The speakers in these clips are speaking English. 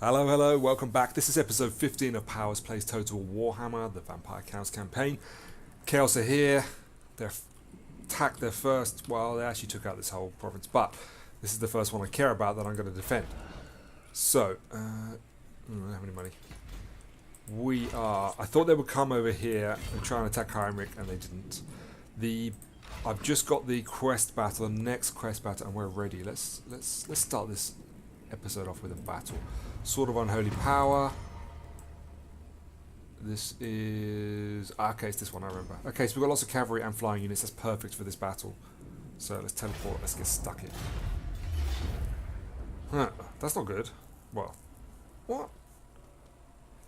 Hello, hello, welcome back. This is episode 15 of Powers Plays Total Warhammer, the Vampire Counts campaign. Chaos are here. They've attacked their first, well, they actually took out this whole province, but this is the first one I care about that I'm going to defend. So, I don't have any money. I thought they would come over here and try and attack Heinrich, and they didn't. I've just got the quest battle, the next quest battle, and we're ready. Let's start this episode off with a battle. Sword of Unholy Power. This is... okay, it's this one, I remember. Okay, so we've got lots of cavalry and flying units. That's perfect for this battle. So let's teleport. Let's get stuck in. Huh, that's not good. Well, what?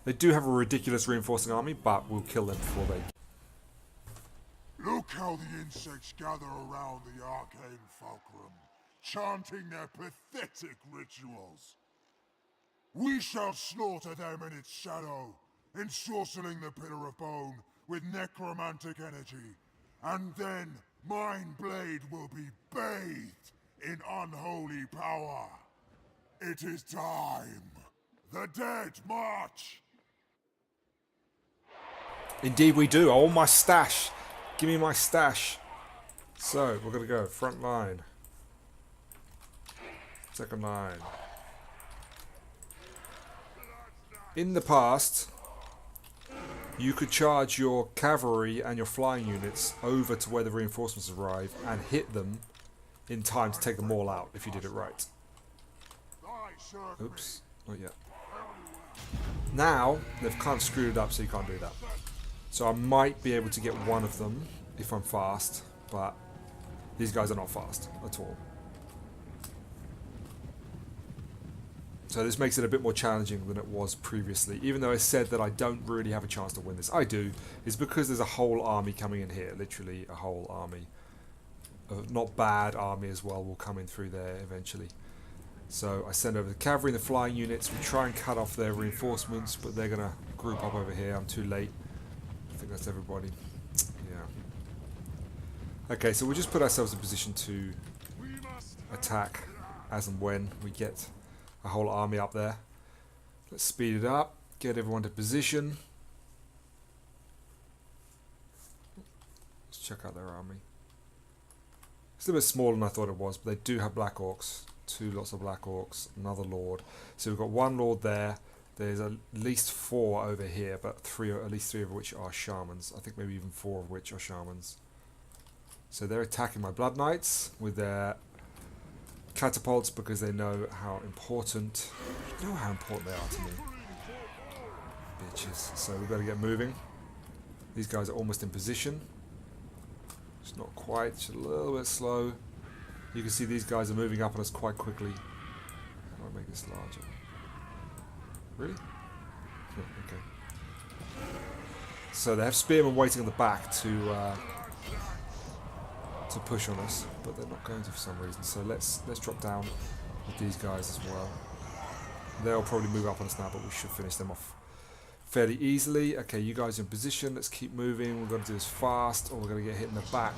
They do have a ridiculous reinforcing army, but we'll kill them before they... Look how the insects gather around the arcane fulcrum, chanting their pathetic rituals. We shall slaughter them in its shadow, ensorceling the pillar of bone with necromantic energy, and then Mind Blade will be bathed in unholy power. It is time. The dead march. Indeed we do. Oh, my stash. Give me my stash. So, we're going to go front line. Second line. In the past, you could charge your cavalry and your flying units over to where the reinforcements arrive and hit them in time to take them all out if you did it right. Oops, not yet. Now, they've kind of screwed it up so you can't do that. So I might be able to get one of them if I'm fast, but these guys are not fast at all. So this makes it a bit more challenging than it was previously. Even though I said that I don't really have a chance to win this, I do. It's because there's a whole army coming in here. Literally a whole army. A not bad army as well will come in through there eventually. So I send over the cavalry and the flying units. We try and cut off their reinforcements, but they're going to group up over here. I'm too late. I think that's everybody. Yeah. Okay, so we'll just put ourselves in position to attack as and when we get a whole army up there. Let's speed it up, get everyone to position. Let's check out their army. It's a little bit smaller than I thought it was, but they do have black orcs. Lots of black orcs, another lord. So we've got one lord there. There's at least 4 over here, but at least 3 of which are shamans. I think maybe even 4 of which are shamans. So they're attacking my blood knights with their catapults because they know how important they are to me. Bitches. So we've got to get moving. These guys are almost in position. It's not quite, it's a little bit slow. You can see these guys are moving up on us quite quickly. How do I make this larger? Really? Oh, okay. So they have spearmen waiting on the back to push on us, but they're not going to for some reason. So let's drop down with these guys as well. They'll probably move up on us now, but we should finish them off fairly easily. Okay, you guys are in position. Let's keep moving. We've got to do this fast, or we're going to get hit in the back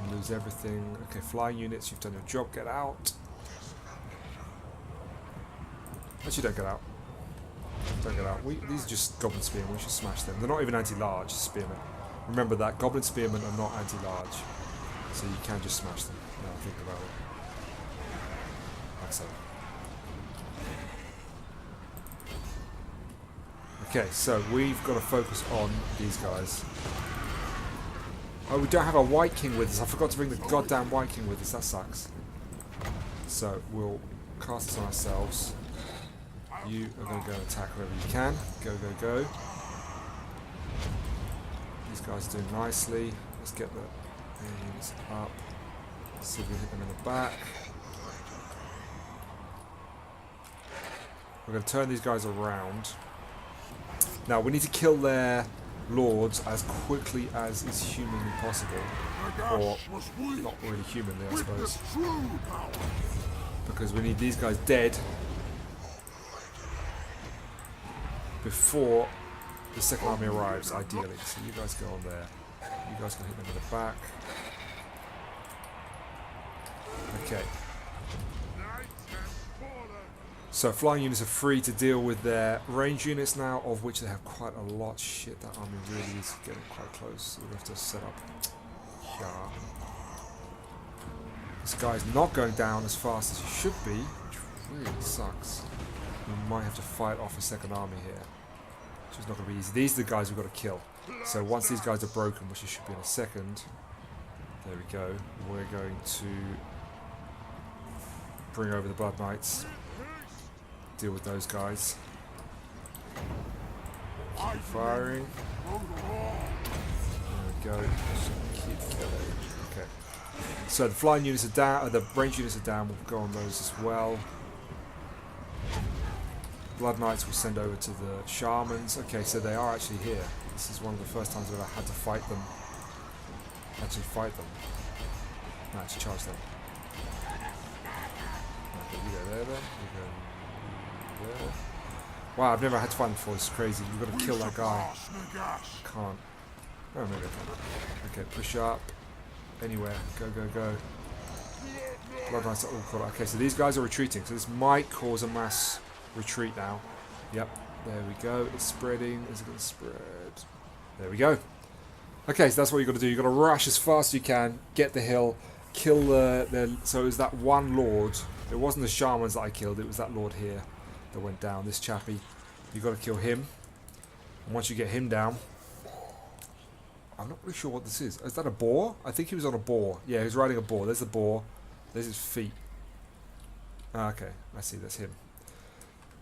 and lose everything. Okay, flying units, you've done your job. Get out. Actually, don't get out. Don't get out. These are just goblin spearmen. We should smash them. They're not even anti-large spearmen. Remember that. Goblin spearmen are not anti-large. So you can just smash them. Now I think about it. Like so. Okay, so we've got to focus on these guys. Oh, we don't have a White King with us. I forgot to bring the goddamn White King with us. That sucks. So we'll cast this on ourselves. You are going to go and attack wherever you can. Go, go, go. These guys are doing nicely. Let's get the units up. See if we hit them in the back. We're going to turn these guys around. Now, we need to kill their lords as quickly as is humanly possible. Or not really humanly, I suppose. Because we need these guys dead before the second army arrives, ideally. So you guys go on there. You guys can hit them in the back. Okay. So flying units are free to deal with their range units now, of which they have quite a lot. Shit, that army really is getting quite close. We'll have to set up. Yeah. This guy's not going down as fast as he should be, which really sucks. We might have to fight off a second army here, which is not going to be easy. These are the guys we've got to kill. So once these guys are broken, which it should be in a second, there we go, we're going to bring over the Blood Knights, deal with those guys. Keep firing. There we go. Keep filling. Okay. So the flying units are down, the range units are down, we'll go on those as well. Blood Knights will send over to the Shamans. Okay, so they are actually here. This is one of the first times that I had to fight them. Actually fight them. No, actually charge them. Okay, you go there then. You go there. Wow, I've never had to fight them before. It's crazy. You've got to kill that guy. Can't. Oh, maybe I can. Okay, push up. Anywhere. Go, go, go. Blood Knights are all caught up. Okay, so these guys are retreating. So this might cause a mass retreat now. Yep. There we go. It's spreading. Is it going to spread? There we go. Okay, so that's what you've got to do. You've got to rush as fast as you can. Get the hill. Kill the... So it was that one lord. It wasn't the shamans that I killed. It was that lord here that went down. This chappie. You've got to kill him. And once you get him down... I'm not really sure what this is. Is that a boar? I think he was on a boar. Yeah, he was riding a boar. There's the boar. There's his feet. Ah, okay, I see. That's him.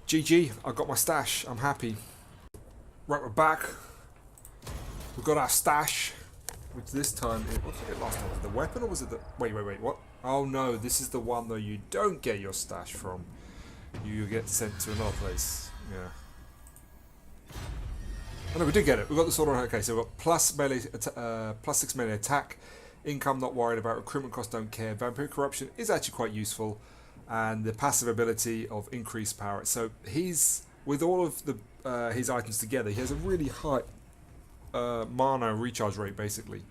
GG. I got my stash. I'm happy. Right, we're back. We've got our stash. Which this time... What did I get last time? Was it the weapon or was it the... Wait. What? Oh, no. This is the one, though, you don't get your stash from. You get sent to another place. Yeah. Oh no, we did get it. We got the sword on. Okay, so we've got plus melee, plus 6 melee attack, income not worried about, recruitment cost don't care. Vampire corruption is actually quite useful, and the passive ability of increased power. So he's with all of the his items together, he has a really high mana recharge rate basically,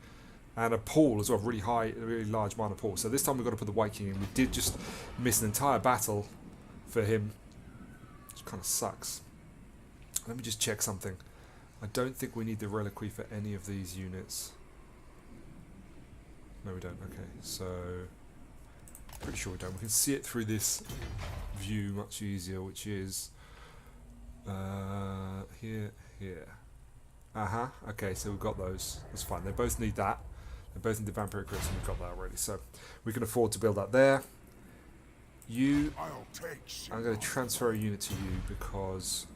and a pool as well, really high, a really large mana pool. So this time we've got to put the White King in. We did just miss an entire battle for him, which kind of sucks. Let me just check something. I don't think we need the reliquary for any of these units. No, we don't. Okay, so pretty sure we don't. We can see it through this view much easier, which is here. Okay, so we've got those. That's fine. They both need that. They both need the vampiric crypts, and we've got that already. So we can afford to build that there. I'm going to transfer a unit to you because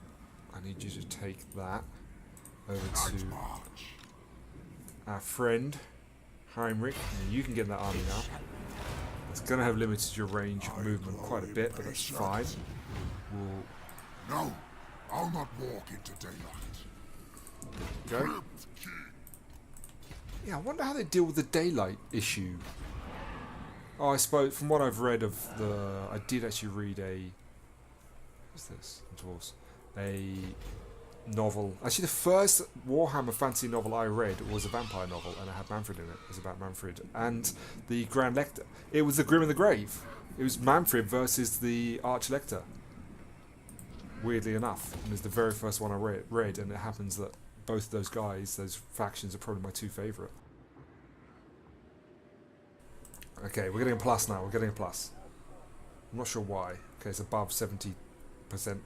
I need you to take that over to our friend Heinrich. And you can get in that army now. It's going to have limited your range of movement quite a bit, but that's fine. No, I'll not walk into daylight. Go. Yeah, I wonder how they deal with the daylight issue. Oh, I suppose from what I've read of the, I did actually read what's this? Dwarves. A novel. Actually, the first Warhammer fantasy novel I read was a vampire novel, and it had Manfred in it. It was about Manfred and the Grand Lector. It was the Grim and the Grave. It was Manfred versus the Arch Lector. Weirdly enough, and it's the very first one I read, and it happens that both those guys, those factions, are probably my two favourite. Okay, we're getting a plus now. We're getting a plus. I'm not sure why. Okay, it's above 70%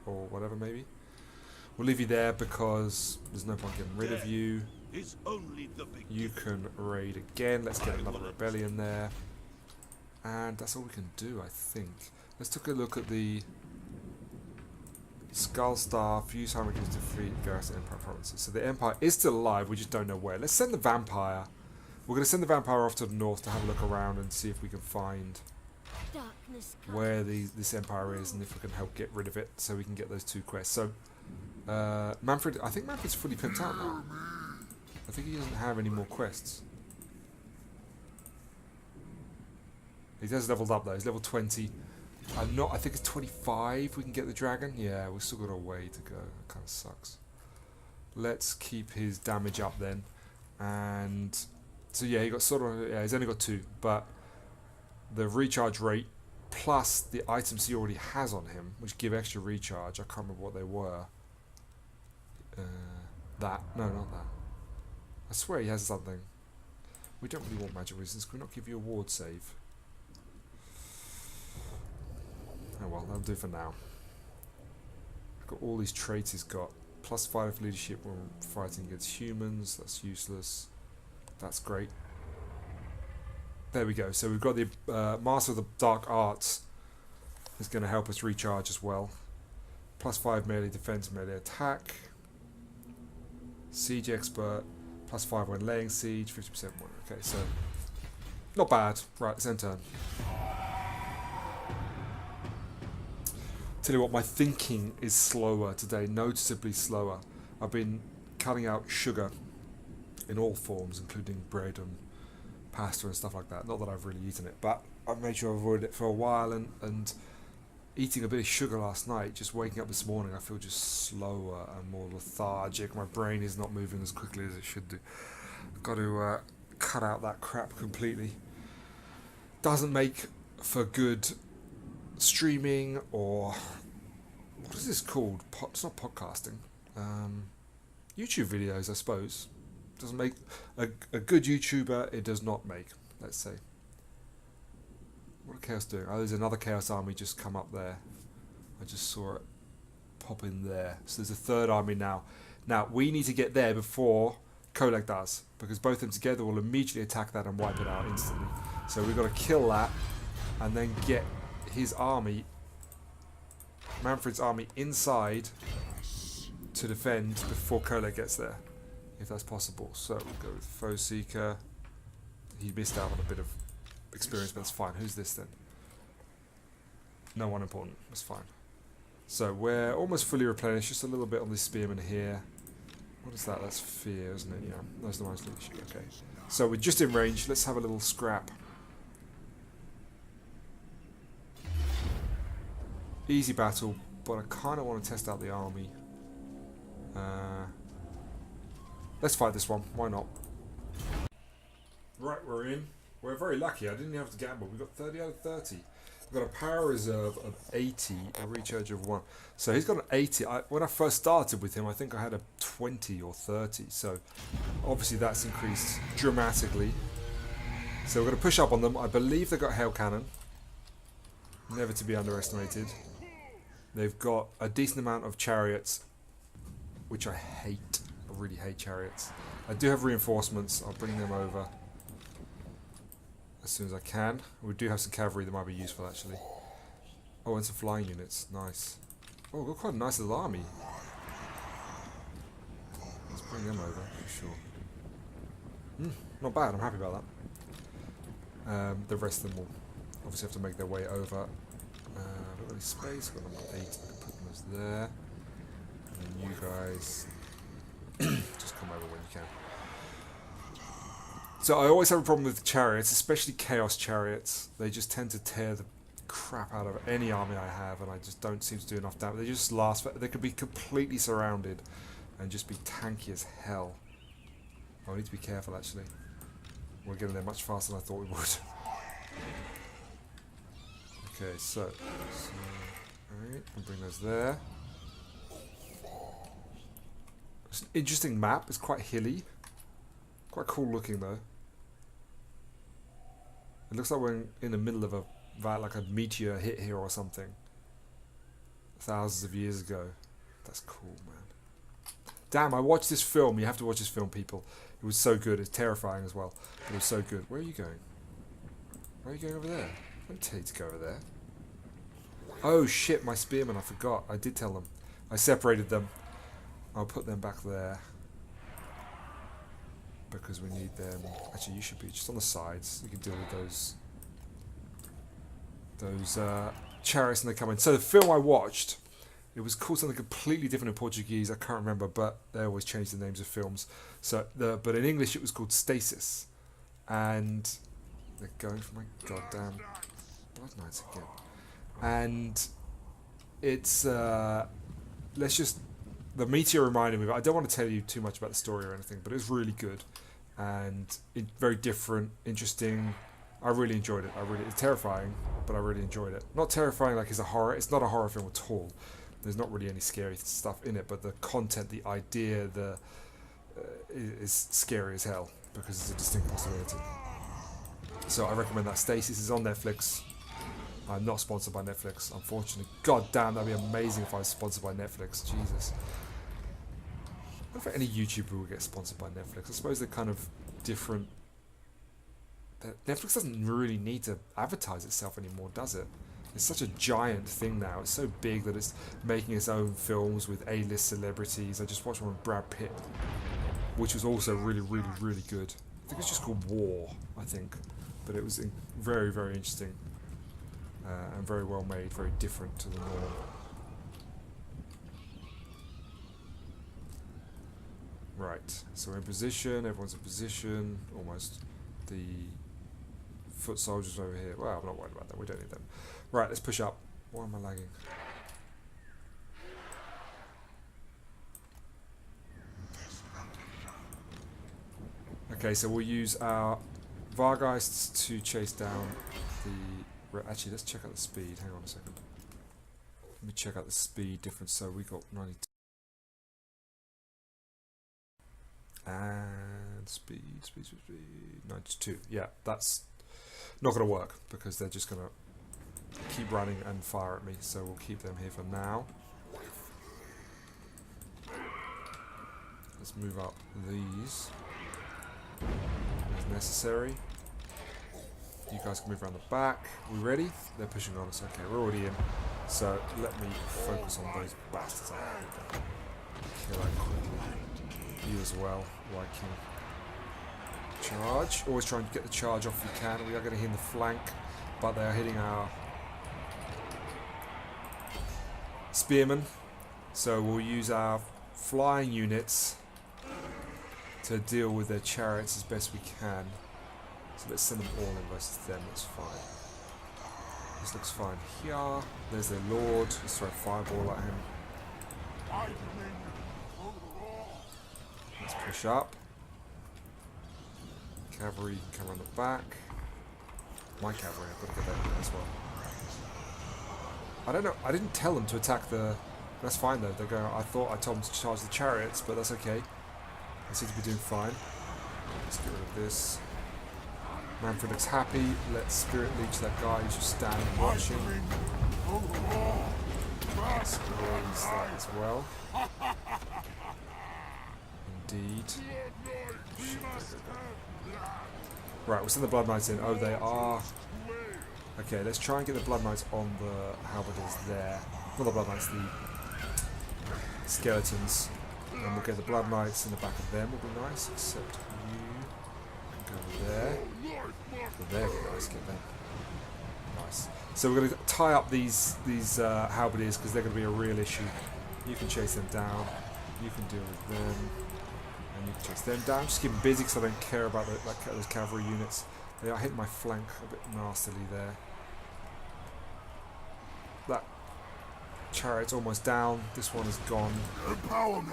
or whatever, maybe. We'll leave you there because there's no point getting rid of you. You can raid again. Let's get another rebellion there. And that's all we can do, I think. Let's take a look at the Skull Staff. Use Heinrich to defeat Garrison Empire provinces. So the Empire is still alive, we just don't know where. Let's send the Vampire. We're going to send the Vampire off to the north to have a look around and see if we can find where this Empire is and if we can help get rid of it so we can get those two quests. So Manfred, I think Manfred's fully pimped out now. I think he doesn't have any more quests. He has leveled up though. He's level 20. I think it's 25 we can get the dragon. Yeah, we've still got a way to go. That kind of sucks. Let's keep his damage up then. And so yeah, he got sort of, yeah, he's only got 2, but the recharge rate plus the items he already has on him, which give extra recharge. I can't remember what they were. That. No, not that. I swear he has something. We don't really want magic resistance. Can we not give you a ward save? Oh well, that'll do for now. Got all these traits he's got. +5 leadership when fighting against humans. That's useless. That's great. There we go. So we've got the Master of the Dark Arts is going to help us recharge as well. +5 melee defense, melee attack. Siege expert. +5 when laying siege. 50% more. Okay, so not bad. Right, it's end turn. Tell you what, my thinking is slower today, noticeably slower. I've been cutting out sugar in all forms, including bread and pasta and stuff like that. Not that I've really eaten it, but I've made sure I've avoided it for a while, and eating a bit of sugar last night, just waking up this morning, I feel just slower and more lethargic. My brain is not moving as quickly as it should do. I've got to cut out that crap completely. Doesn't make for good streaming, or what is this called? It's not podcasting. YouTube videos, I suppose. Doesn't make a good YouTuber. It does not make. Let's say. What are Chaos doing? Oh, there's another Chaos army just come up there. I just saw it pop in there. So there's a third army now. Now we need to get there before Koleg does, because both of them together will immediately attack that and wipe it out instantly. So we've got to kill that and then get his army, Manfred's army, inside to defend before Koleg gets there, if that's possible. So we'll go with Foe Seeker. He missed out on a bit of experience, but that's fine. Who's this then? No one important. That's fine. So we're almost fully replenished. Just a little bit on this spearman here. What is that? That's fear, isn't it? Yeah, that's the most leadership. Okay. So we're just in range. Let's have a little scrap. Easy battle, but I kind of want to test out the army. Let's fight this one. Why not? Right, we're in. We're very lucky. I didn't have to gamble. We got 30 out of 30. We've got a power reserve of 80, a recharge of 1. So he's got an 80. When I first started with him, I think I had a 20 or 30. So obviously that's increased dramatically. So we're going to push up on them. I believe they've got hail cannon. Never to be underestimated. They've got a decent amount of chariots, which I hate. I really hate chariots. I do have reinforcements. I'll bring them over as soon as I can. We do have some cavalry that might be useful, actually. Oh, and some flying units. Nice. Oh, we've got quite a nice little army. Let's bring them over, for sure. Not bad. I'm happy about that. The rest of them will obviously have to make their way over. I've got any space. I've got number 8. I can put them as there. And then you guys just come over when you can. So I always have a problem with chariots, especially chaos chariots. They just tend to tear the crap out of any army I have, and I just don't seem to do enough damage. They just last. They could be completely surrounded and just be tanky as hell. Oh, I need to be careful, actually. We're getting there much faster than I thought we would. Okay, so alright, I'll bring those there. It's an interesting map. It's quite hilly. Quite cool looking though. It looks like we're in the middle of like a meteor hit here or something. Thousands of years ago. That's cool, man. Damn, I watched this film. You have to watch this film, people. It was so good. It's terrifying as well. It was so good. Where are you going? Where are you going over there? I didn't tell you to go over there. Oh shit, my spearmen, I forgot. I did tell them. I separated them. I'll put them back there. Because we need them. Actually, you should be just on the sides. You can deal with those chariots when they come in. So the film I watched, it was called something completely different in Portuguese. I can't remember, but they always change the names of films. So but in English it was called Stasis. And they're going for my goddamn Blood Knights again. And it's let's just. The meteor reminded me, but I don't want to tell you too much about the story or anything, but it was really good and very different, interesting, I really enjoyed it. It's terrifying, but I really enjoyed it. Not terrifying like it's a horror. It's not a horror film at all. There's not really any scary stuff in it, but the content, the idea, is scary as hell because it's a distinct possibility. So I recommend that. Stasis is on Netflix. I'm not sponsored by Netflix, unfortunately. God damn, that'd be amazing if I was sponsored by Netflix. Jesus. I don't think any YouTuber will get sponsored by Netflix. I suppose they're kind of different. Netflix doesn't really need to advertise itself anymore, does it? It's such a giant thing now. It's so big that it's making its own films with A-list celebrities. I just watched one with Brad Pitt, which was also really, really, really good. I think it's just called War, I think. But it was very, very interesting. And very well made, very different to the norm. Right, so we're in position, everyone's in position, almost. The foot soldiers over here. Well, I'm not worried about that, we don't need them. Right, let's push up. Why am I lagging? Okay, so we'll use our Vargeists to chase down the... Actually, let's check out the speed. Hang on a second. Let me check out the speed difference. So we got 92. And speed. 92. Yeah, that's not going to work because they're just going to keep running and fire at me. So we'll keep them here for now. Let's move up these as necessary. You guys can move around the back. We ready? They're pushing on us. Okay, we're already in. So let me focus on those bastards. Kill that quickly. You as well, White King. Charge. Always try and get the charge off if you can. We are going to hit the flank, but they are hitting our spearmen. So we'll use our flying units to deal with their chariots as best we can. So let's send them all in versus them, that's fine. This looks fine here. There's their lord. Let's throw a fireball at him. Let's push up. Cavalry come around the back. My cavalry, I've got to get that in as well. I don't know, I didn't tell them to attack the... That's fine though, they're going... I thought I told them to charge the chariots, but that's okay. They seem to be doing fine. Let's get rid of this. Manfred looks happy. Let's spirit leech that guy who's just standing and watching. Let's raise that as well. Indeed. Right, we'll send the Blood Knights in. Oh, they are... Okay, let's try and get the Blood Knights on the halberdiers there. Not the Blood Knights, the skeletons. And we'll get the Blood Knights in the back of them, will be nice, except you can go over there. There we go, let's get them. Nice. So we're going to tie up these halberdiers because they're going to be a real issue. You can chase them down, you can deal with them, and you can chase them down. Just keep them busy because I don't care about those cavalry units. They are hitting my flank a bit nastily there. That chariot's almost down. This one is gone. Empower me!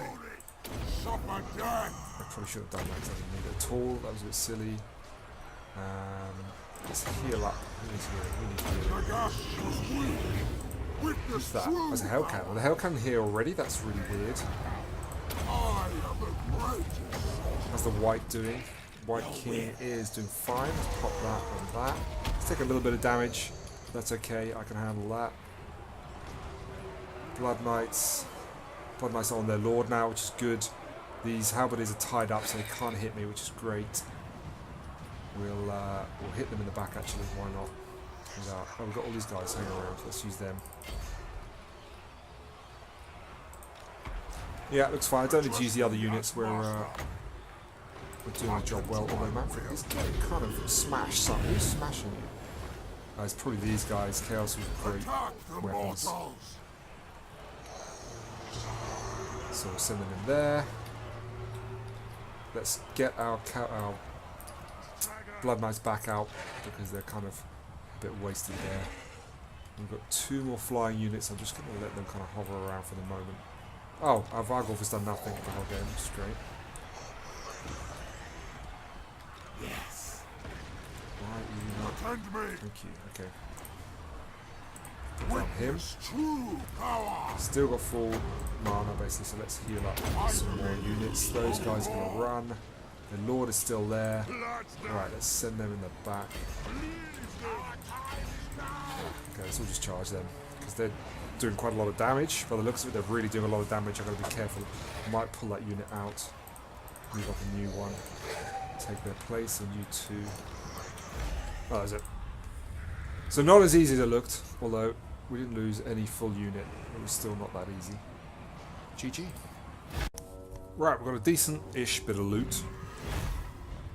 Suffer death! I probably should have done that because I didn't need it at all. That was a bit silly. Let's heal up. We need healing. What's that? That's a Hellcannon. The Hellcannon here already? That's really weird. How's the White doing? White King is doing fine. Let's pop that on that. Let's take a little bit of damage. That's okay. I can handle that. Blood Knights. Blood Knights are on their lord now, which is good. These halberdiers are tied up, so they can't hit me, which is great. We'll hit them in the back actually, why not? Oh, we've got all these guys hanging around, let's use them. Yeah, it looks fine. I don't need to use the other units, we're doing the job well, although Manfred is getting kind of smashed something. Who's smashing you? It's probably these guys, Chaos with great weapons. So we'll send them in there. Let's get our Blood Knights back out because they're kind of a bit wasted there. We've got 2 more flying units. I'm just going to let them kind of hover around for the moment. Oh, our Vargolf has done nothing the whole game, which is great. Yes. Why are you not Defend me. Thank you. Okay. Put down him. Witness true power. Still got full mana basically, so let's heal up some more units. Those guys are going to run. The Lord is still there. Alright, let's send them in the back. Okay, let's all just charge them. Because they're doing quite a lot of damage. By the looks of it, they're really doing a lot of damage. I've got to be careful. I might pull that unit out. Move up a new one. Take their place, and you two. Oh, that's it. So not as easy as it looked, although we didn't lose any full unit. It was still not that easy. GG. Right, we've got a decent-ish bit of loot.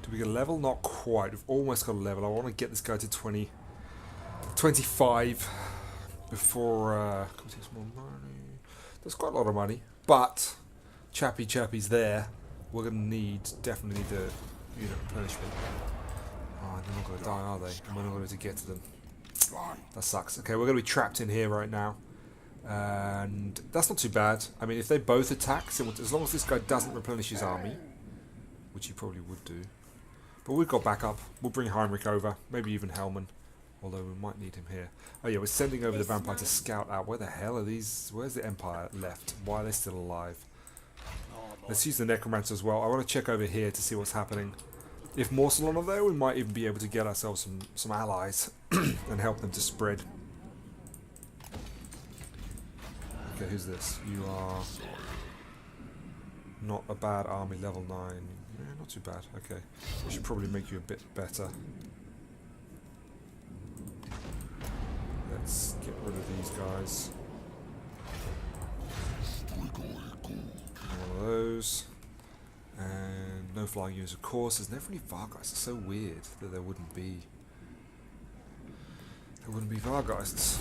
Did we get a level? Not quite. We've almost got a level. I want to get this guy to 25 before... can we take some more money? There's quite a lot of money, but Chappy's there. We're going to definitely need the unit replenishment. Oh, they're not going to die, are they? And we're not going to get to them. That sucks. Okay, we're going to be trapped in here right now. And that's not too bad. I mean, if they both attack, as long as this guy doesn't replenish his army, which he probably would do. But we've got backup. We'll bring Heinrich over. Maybe even Hellman. Although we might need him here. Oh yeah, we're sending over the vampire to scout out. Where the hell are these? Where's the Empire left? Why are they still alive? Let's use the Necromancer as well. I want to check over here to see what's happening. If Morsalon are there, we might even be able to get ourselves some allies and help them to spread. Okay, who's this? You are not a bad army, level 9. Yeah, not too bad. Okay, we should probably make you a bit better. Let's get rid of these guys. One of those. And no flying units, of course. There's never any Vargeists. It's so weird that there wouldn't be. There wouldn't be Vargeists.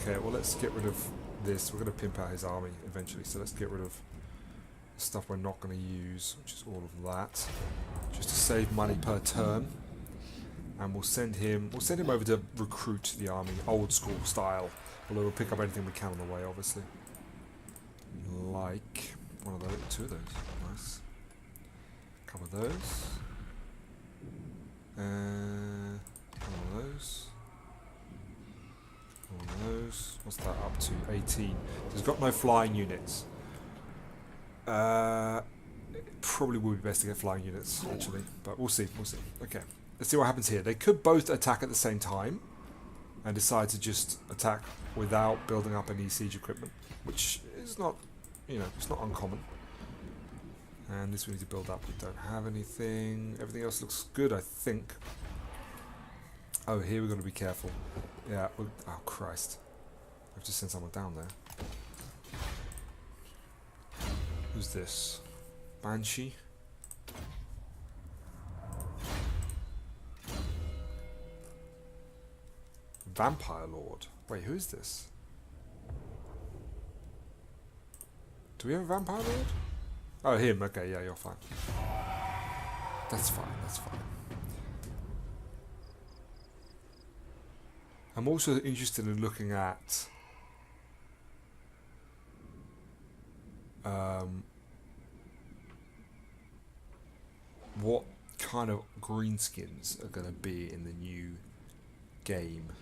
Okay, well let's get rid of this. We're going to pimp out his army eventually, so let's get rid of stuff we're not going to use, which is all of that, just to save money per turn. And we'll send him over to recruit the army, old school style. Although we'll pick up anything we can on the way, obviously. Like one of those, 2 of those. Nice. A couple of those. One of those. One of those. What's that up to? 18. So he's got no flying units. It probably would be best to get flying units, actually. But we'll see. We'll see. Okay. Let's see what happens here. They could both attack at the same time and decide to just attack without building up any siege equipment, which is not, it's not uncommon. And this we need to build up. We don't have anything. Everything else looks good, I think. Oh, here we've got to be careful. Yeah. Oh, Christ. I've just sent someone down there. Who's this? Banshee? Vampire Lord. Wait, who's this? Do we have a Vampire Lord? Oh, him. Okay, yeah, you're fine. That's fine, that's fine. I'm also interested in looking at what kind of greenskins are going to be in the new game.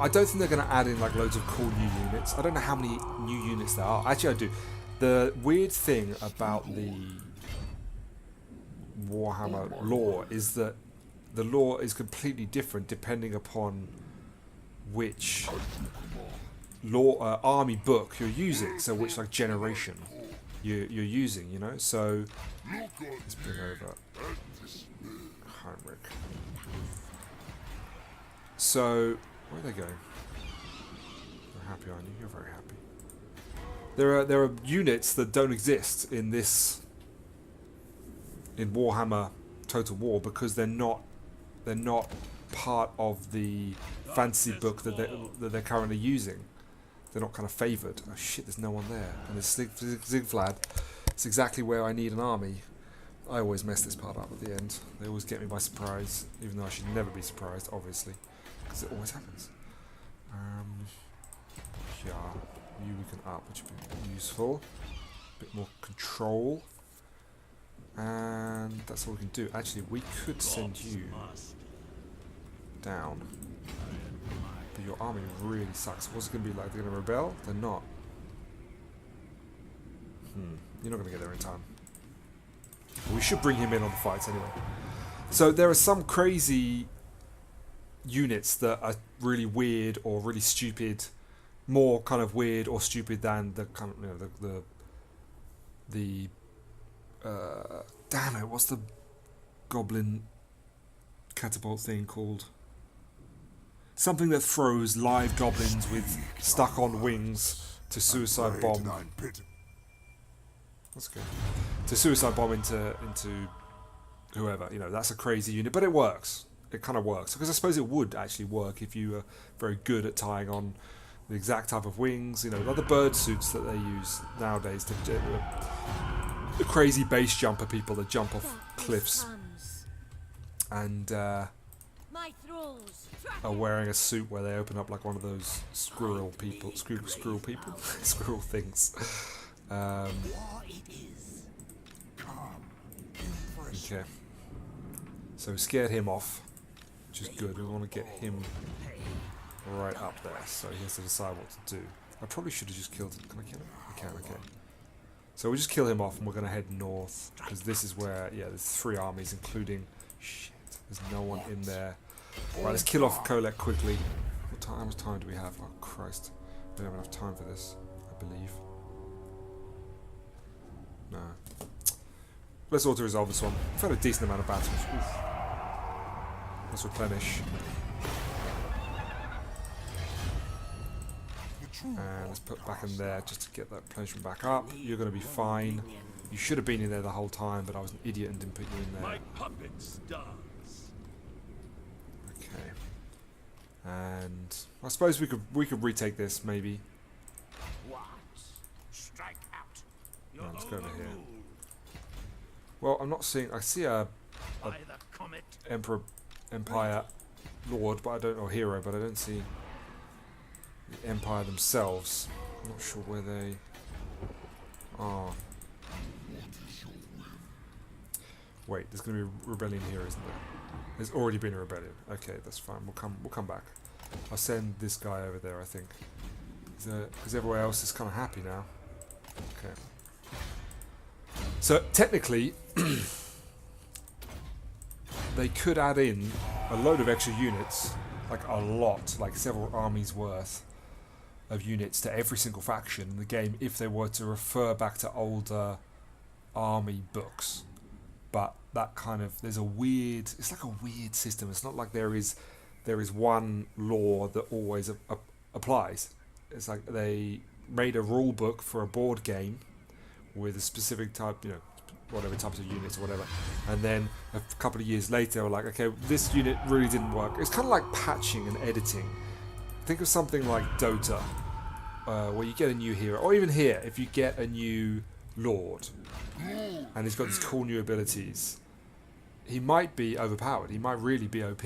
I don't think they're going to add in like loads of cool new units. I don't know how many new units there are. Actually, I do. The weird thing about the Warhammer lore is that the lore is completely different depending upon which lore army book you're using. So which like generation you're using, you know. So let's bring over Heinrich. So where are they going? You're happy, aren't you? You're very happy. There are units that don't exist in Warhammer Total War because they're not part of the fantasy book that they're currently using. They're not kind of favoured. Oh shit! There's no one there, and there's Zigflad. It's exactly where I need an army. I always mess this part up at the end. They always get me by surprise, even though I should never be surprised, obviously, because it always happens. Yeah, you we can up, which would be useful. bit more control. And that's all we can do. Actually, we could send you down. But your army really sucks. What's it going to be like? They're going to rebel? They're not. You're not going to get there in time. We should bring him in on the fights anyway. So there are some crazy units that are really weird or really stupid. More kind of weird or stupid than the kind of, you know, the damn it, what's the goblin catapult thing called? Something that throws live goblins with stuck on wings to suicide bomb. That's good. To suicide bomb into whoever, you know, that's a crazy unit, but it works. It kind of works because I suppose it would actually work if you were very good at tying on the exact type of wings, you know, like the bird suits that they use nowadays to the crazy base jumper people that jump off cliffs and are wearing a suit where they open up like one of those squirrel people, squirrel people, squirrel things. Okay, so we scared him off, which is good. We want to get him right up there, so he has to decide what to do. I probably should have just killed him. Can I kill him? I can, okay. So we'll just kill him off and we're going to head north, because this is where, yeah, there's 3 armies, including... Shit, there's no one in there. Right, let's kill off Kolek quickly. How much time do we have? Oh, Christ. We don't have enough time for this, I believe. No. Let's auto-resolve this one. We've had a decent amount of battles. Oof. Let's replenish. And let's put back in there just to get that replenishment back up. You're going to be fine. You should have been in there the whole time, but I was an idiot and didn't put you in there. Okay. And I suppose we could retake this maybe. Right, let's go over here. Well, I'm not seeing. I see a Empire Lord, but I don't, or hero, but I don't see the Empire themselves. I'm not sure where they are. Wait, there's going to be a rebellion here, isn't there? There's already been a rebellion. Okay, that's fine. We'll come back. I'll send this guy over there, I think, because everywhere else is kind of happy now. Okay. So technically, they could add in a load of extra units, like a lot, like several armies worth of units to every single faction in the game if they were to refer back to older army books. But that kind of, there's a weird, it's like a weird system. It's not like there is one law that always applies. It's like they made a rule book for a board game with a specific type, you know, whatever types of units or whatever, and then a couple of years later we're like, okay, this unit really didn't work. It's kind of like patching and editing. Think of something like Dota, where you get a new hero, or even here, if you get a new lord and he's got these cool new abilities, he might be overpowered, he might really be OP,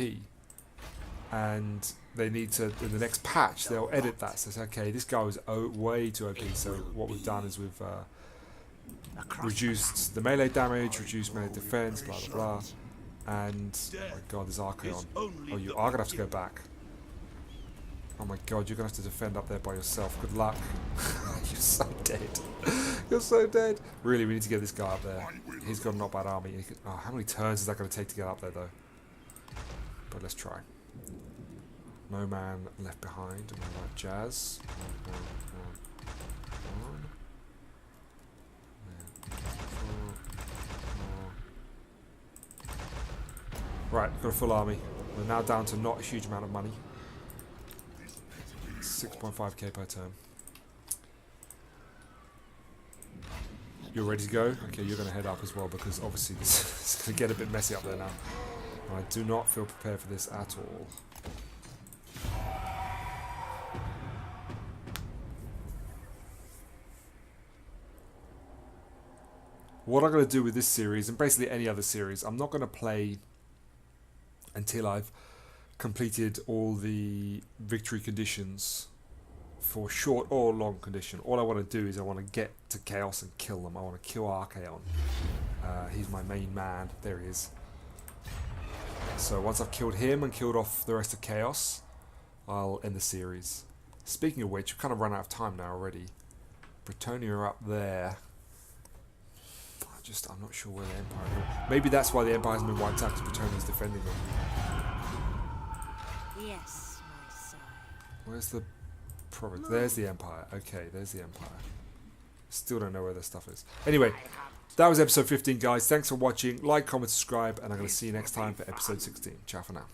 and they need to, in the next patch they'll edit that, so it's okay, this guy was way too OP, so what we've done is we've reduced the melee damage, reduced melee defense, blah blah blah, and oh my god, there's Archaon. Oh, you are gonna have to go back. Oh my god, you're gonna have to defend up there by yourself. Good luck. You're so dead. You're so dead. Really, we need to get this guy up there. He's got a not bad army. Oh, how many turns is that gonna take to get up there though? But let's try. No man left behind and all that jazz. Right, got a full army. We're now down to not a huge amount of money. 6.5k per turn. You're ready to go? Okay, you're going to head up as well, because obviously this is going to get a bit messy up there now. And I do not feel prepared for this at all. What I'm going to do with this series, and basically any other series, I'm not going to play until I've completed all the victory conditions for short or long condition. All I want to do is I want to get to Chaos and kill them. I want to kill Archaon. He's my main man. There he is. So once I've killed him and killed off the rest of Chaos, I'll end the series. Speaking of which, we've kind of run out of time now already. Bretonnia are up there. I'm not sure where the Empire is. Maybe that's why the Empire hasn't been wiped out, because Bretonnia's defending them. Yes, my son. Where's the province? There's the Empire. Okay, there's the Empire. Still don't know where the stuff is. Anyway, that was episode 15, guys. Thanks for watching. Like, comment, subscribe, and I'm going to see you next time for episode 16. Ciao for now.